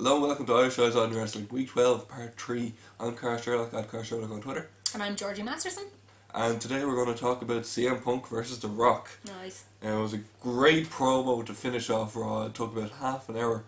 Hello and welcome to Irish Eyes on Wrestling, Week 12, Part 3. I'm Sherlock, at Sherlock on Twitter. And I'm Georgie Masterson. And today we're going to talk about CM Punk versus The Rock. Nice. It was a great promo to finish off Raw. It took about half an hour.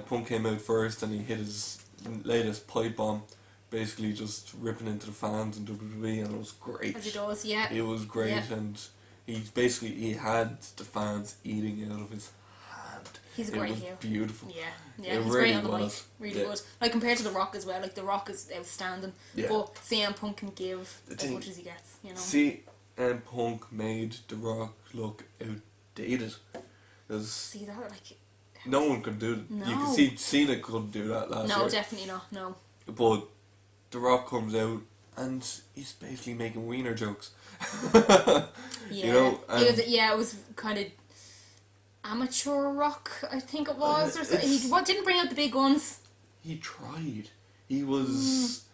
Punk came out first and he hit his latest pipe bomb, basically just ripping into the fans in WWE, and it was great. As he does, yeah. It was great, yeah. and he had the fans eating out of his hand. He's a great heel. Beautiful. Yeah, it he's really great on the mic. was. Really Yeah. good. Like compared to The Rock as well. Like The Rock is outstanding. Yeah. But CM Punk can give as much as he gets, you know. CM Punk made The Rock look outdated. See that? Like, no one could do it. No. You can see Cena couldn't do that last year. no, definitely not. No. But The Rock comes out and he's basically making wiener jokes. Yeah. You know, it was kind of amateur Rock, I think it was. Or something. He didn't bring out the big guns. He tried. He was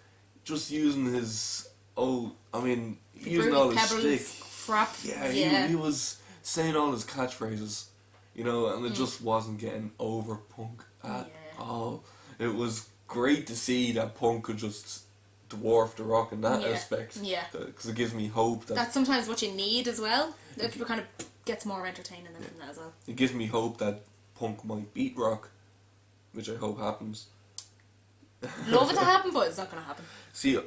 just using his using all his stick. Crap. Yeah, he was saying all his catchphrases, you know, and it just wasn't getting over Punk at all. It was great to see that Punk could just dwarf The Rock in that aspect. Yeah. Because it gives me hope that... That's sometimes what you need as well. It kind of gets more entertaining than that as well. It gives me hope that Punk might beat Rock, which I hope happens. Love it to happen, but it's not going to happen. See,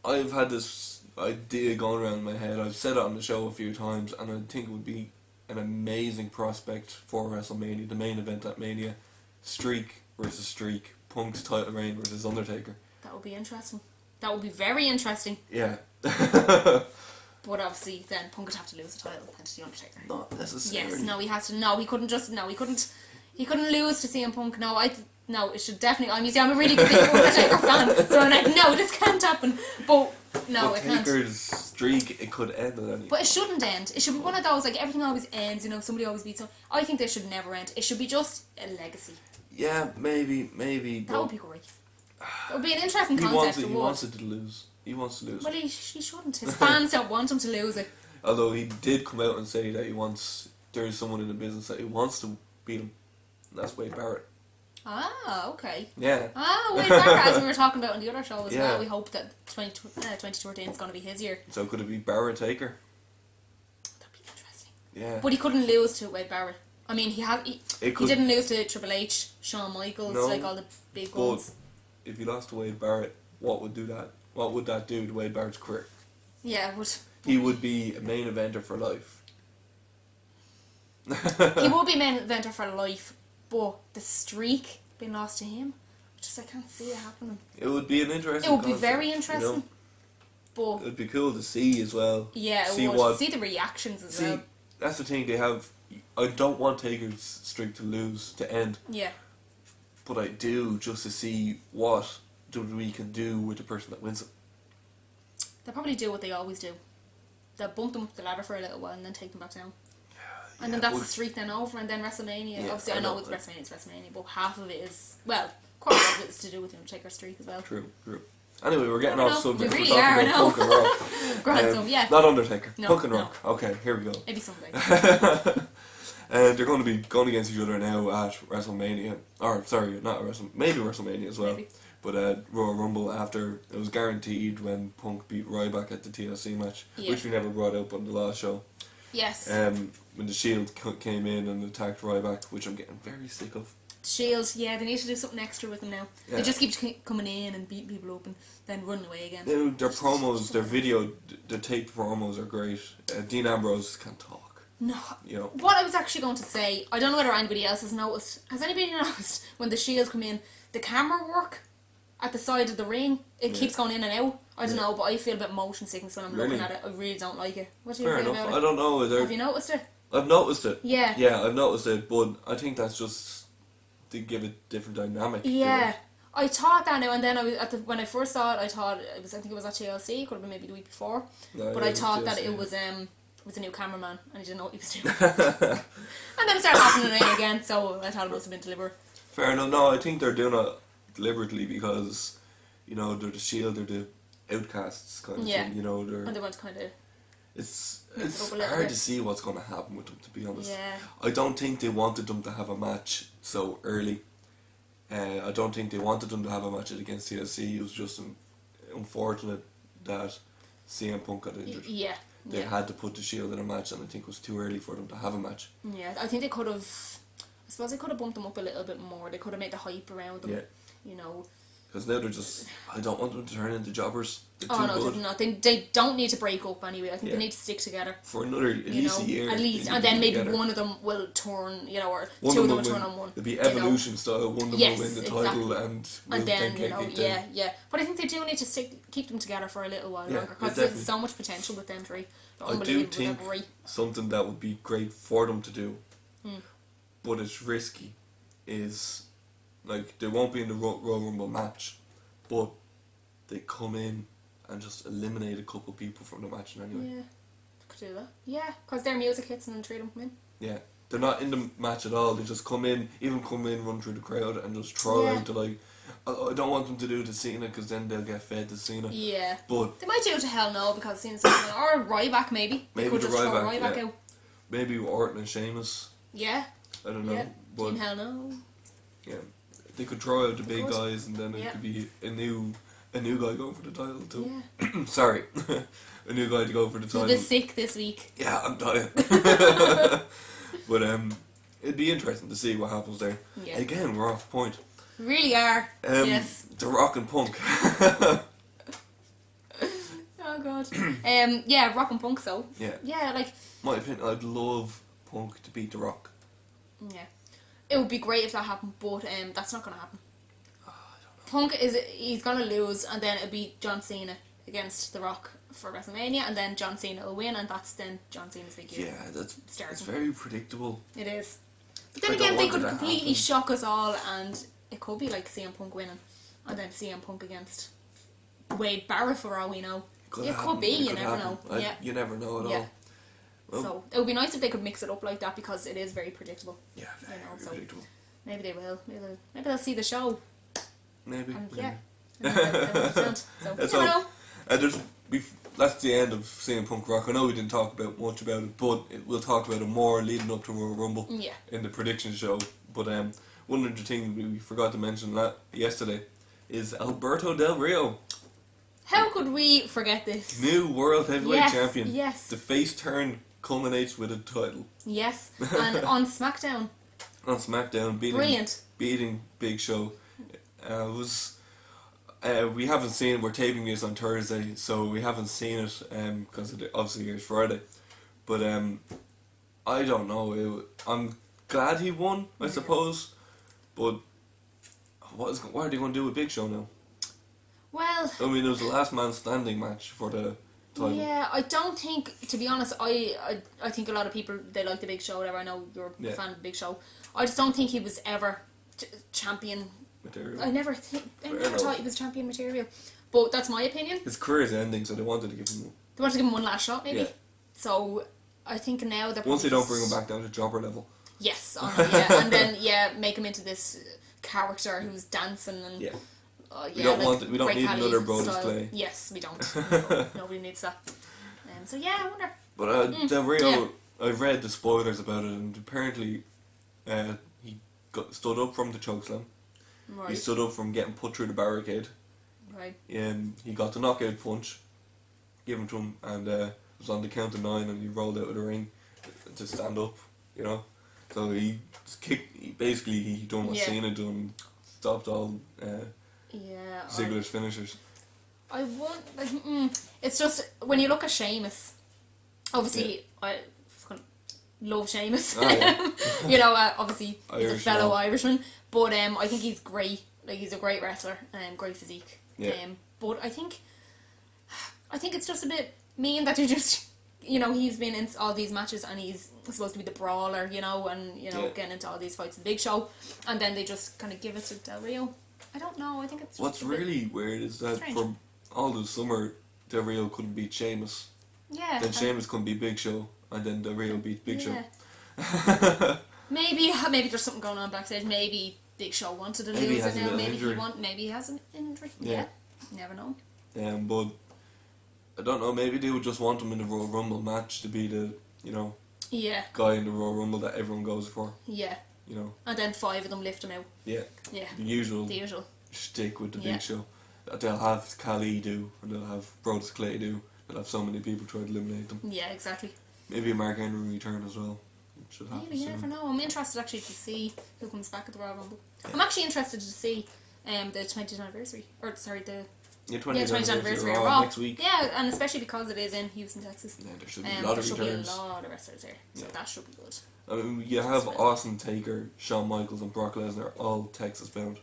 I've had this idea going around in my head. I've said it on the show a few times, and I think it would be an amazing prospect for WrestleMania, the main event at Mania. Streak versus Streak. Punk's title reign versus Undertaker. That would be interesting. That would be very interesting. Yeah. But obviously, then Punk would have to lose the title then to the Undertaker. Not necessarily. Yes, no, he has to. No, he couldn't just. No, he couldn't. He couldn't lose to CM Punk. No, no, it should definitely. I'm a really big Undertaker fan, so I'm like, no, this can't happen. But no, it can't. Taker's streak, it could end at any. But it shouldn't end. It should be one of those, like, everything always ends, you know, somebody always beats someone. I think this should never end. It should be just a legacy. Yeah, maybe. That would be great. It would be an interesting concept. He wants it to lose. He wants to lose. Well, he shouldn't. His fans don't want him to lose it. Although he did come out and say that there is someone in the business that he wants to beat him. And that's Wade Barrett. Ah, okay. Yeah. Wade Barrett, as we were talking about on the other show as well. We hope that 2013 is going to be his year. So could it be Barrett Taker? That'd be interesting. Yeah. But he couldn't lose to Wade Barrett. I mean, he didn't lose to Triple H, Shawn Michaels, like all the big ones. If he lost to Wade Barrett, what would that do to Wade Barrett's career? Yeah, it would. He would be a main eventer for life. He would be a main eventer for life, but the streak being lost to him, I can't see it happening. It would be an interesting. It would be very interesting. You know? But it would be cool to see as well. Yeah, it would. See the reactions as well. That's the thing they have. I don't want Taker's streak to end. Yeah. But I do, just to see what WWE can do with the person that wins it. They'll probably do what they always do. They'll bump them up the ladder for a little while and then take them back down. And then that's the streak then over, and then WrestleMania. Yeah, obviously, I know it's WrestMania, but half of it is, quarter of it is to do with the Undertaker streak as well. True. Anyway, we're getting off subject. We really we're are, talking about Punk and Rock. Not Undertaker. No, Punk and Rock. Okay, here we go. Maybe someday. They're going to be going against each other now at WrestleMania. Or, sorry, not maybe WrestleMania as well. Maybe. But Royal Rumble after, it was guaranteed when Punk beat Ryback at the TLC match, which we never brought up on the last show. Yes. When the Shield came in and attacked Ryback, which I'm getting very sick of. Shield, they need to do something extra with them now. Yeah. They just keep coming in and beating people up and then running away again. Their promos, their taped promos are great. Dean Ambrose can't talk. No. You know. What I was actually going to say, I don't know whether anybody else has noticed. Has anybody noticed when the Shield come in, the camera work at the side of the ring, it keeps going in and out? I don't know, but I feel a bit motion sickness when I'm looking at it. I really don't like it. What do you feel about it? I don't know. Have you noticed it? I've noticed it. Yeah. Yeah, I've noticed it, but I think that's just to give it different dynamic. Yeah. I thought that now, and then when I first saw it, I think it was at TLC, could have been maybe the week before. No, but I thought that it was a new cameraman and he didn't know what he was doing. And then it started happening again, so I thought it must have been deliberate. Fair enough. No, I think they're doing it deliberately because, you know, they're the Shield, they're the outcasts kind of thing, you know. And they want to kind of... It's hard to see what's going to happen with them, to be honest. Yeah. I don't think they wanted them to have a match so early. I don't think they wanted them to have a match against TLC. It was just unfortunate that CM Punk got injured. Yeah. They had to put the Shield in a match, and I think it was too early for them to have a match. Yeah, I think they could have. I suppose they could have bumped them up a little bit more. They could have made the hype around them. Yeah. You know. Because now they're just. I don't want them to turn into jobbers. They're Oh too no, good. definitely not. They don't need to break up anyway. I think Yeah. they need to stick together. For another, at least a year. At least, they and need then to maybe be together. one of them will turn, or One two of of them will them turn on one. It'll be evolution style. One of them Yes, will win the title, exactly. and will then, get kicked yeah, in. yeah. But I think they do need to keep them together for a little while Yeah, longer, because definitely. there's so much potential with them three. They're I do unbelievable. think They're great. something that would be great for them to do, but it's risky, is like they won't be in the Royal Rumble match, but they come in and just eliminate a couple people from the match anyway. Yeah, could do that. Yeah, because their music hits and then three of them come in. Yeah, they're not in the match at all. They just come in, run through the crowd, and just throw Yeah. out to like. I don't want them to do to Cena because then they'll get fed to Cena. Yeah. But They might do it to Hell No because Cena's something, or Ryback maybe. They Maybe could the just throw Ryback, Ryback yeah. out. maybe Orton and Sheamus. Yeah. I don't know. Yeah. But Team Hell No. yeah, they could throw out the Of big course. guys, and then it Yeah. could be a new guy going for the title too. Yeah. Sorry, a new guy to go for the He's a title. bit sick this week. Yeah, I'm dying. But it'd be interesting to see what happens there. Yeah. Again, we're off point. Really are. Yes. The Rock and Punk. Oh god. Yeah, Rock and Punk though. Yeah. Yeah, like My opinion, I'd love Punk to beat The Rock. yeah. It would be great if that happened, but that's not gonna happen. Oh, I don't know. Punk he's gonna lose, and then it'll be John Cena against The Rock for WrestleMania, and then John Cena will win, and that's then John Cena's big year. Yeah, it's Starting. very predictable. It is. But then I again, don't they want could it to completely happen. shock us all, and it could be like CM Punk winning, and then CM Punk against Wade Barrett for all we know. It happen. could be. It You could never happen. know. Yeah. You never know at Yeah. all. Well, So it would be nice if they could mix it up like that because it is very predictable. yeah, very so- predictable. Maybe they will. Maybe they'll see the show. Maybe. And maybe. yeah. And they'll understand. So That's you all. know. That's the end of CM Punk Rock. I know we didn't talk about much about it, but we'll talk about it more leading up to Royal Rumble Yeah. in the prediction show. But one of the things we forgot to mention yesterday is Alberto Del Rio, How could we forget this? new World Heavyweight Yes, Champion. yes. The face turn culminates with a title Yes. And on SmackDown. on SmackDown, Brilliant. beating Big Show. We haven't seen it. We're taping this on Thursday, so we haven't seen it because obviously it's Friday. But I don't know. I'm glad he won, I suppose. But what are they going to do with Big Show now? Well, I mean, it was the last man standing match for the title. yeah, I don't think, to be honest, I think a lot of people, they like the Big Show, whatever. I know you're Yeah. a fan of the Big Show. I just don't think he was ever champion. Material. I never thought he was champion material. But that's my opinion. His career's ending, so they wanted to give him. They want to give him one last shot, maybe. Yeah. So I think now they're Once they probably don't bring him back down to jobber level. Yes, yeah, and then make him into this character who's dancing and Yeah. yeah, We don't like want it- we don't Great need Khali another Brodus style. Clay. Yes, we don't. No, nobody needs that. So yeah, I wonder. But Del Rio, yeah. I've read the spoilers about it, and apparently he stood up from the chokeslam. He Right, stood up from getting put through the barricade. right. He got the knockout punch given to him, and it was on the count of 9, and he rolled out of the ring to stand up. You know, so he just kicked. He done what Yeah. Cena done, stopped all Yeah, Ziggler's finishers. I want like it's just when you look at Sheamus, obviously I fucking love Sheamus. Oh, yeah. You know, obviously he's a Irish fellow man. Irishman, but I think he's great. Like he's a great wrestler, great physique. Yeah. But I think it's just a bit mean that they're just. You know, he's been in all these matches and he's supposed to be the brawler, you know, and, you know, Yeah. getting into all these fights in the Big Show, and then they just kind of give it to Del Rio. I don't know, I think it's just What's a bit- really weird is that strange. for all the summer, Del Rio couldn't beat Sheamus. Yeah. Then Sheamus couldn't beat Big Show, and then Del Rio beat Big yeah. Show. Maybe there's something going on backstage. Maybe Big Show wanted to Maybe he lose has it a now. little Maybe injury. maybe he has an injury. Yeah. Never know. But I don't know. Maybe they would just want him in the Royal Rumble match to be the Yeah. guy in the Royal Rumble that everyone goes for. Yeah. you know. And then 5 of them lift him out. Yeah. Yeah. The usual. The usual. Stick with the Yeah. Big Show. They'll have Khali do, and they'll have Brodus Clay do. They'll have so many people try to eliminate them. Yeah, exactly. Maybe a Mark Henry return as well. Should happen Maybe, you soon. never know. I'm interested actually to see who comes back at the Royal Rumble. I'm actually interested to see the 20th anniversary. Or, sorry, the... Yeah, 20th anniversary of Raw Raw. next week. Yeah, and especially because it is in Houston, Texas. Yeah, there should be a lot there of should returns. be a lot of wrestlers there. So Yeah. that should be good. I mean, you have Austin Taker, Shawn Michaels, and Brock Lesnar all Texas bound.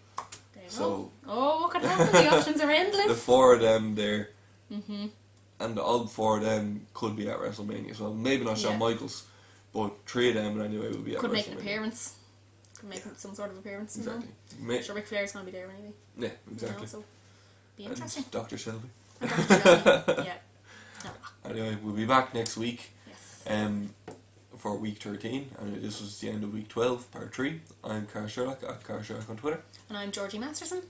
There you So go. Oh, what could happen? The options are endless. the 4 of them there, and all 4 of them could be at WrestleMania as well. Maybe not Shawn Yeah. Michaels, but 3 of them anyway will be at Could WrestleMania. make an appearance. Could make some sort of appearance. Exactly. You know? Sure, Ric Flair's going to be there anyway. Yeah, exactly. You know, so be interesting. And Dr. Shelby. Yeah. No. Anyway, we'll be back next week. Yes. For week 13, and this was the end of week 12, part 3. I'm Car Sherlock, at Car Sherlock on Twitter. And I'm Georgie Masterson.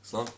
Slán.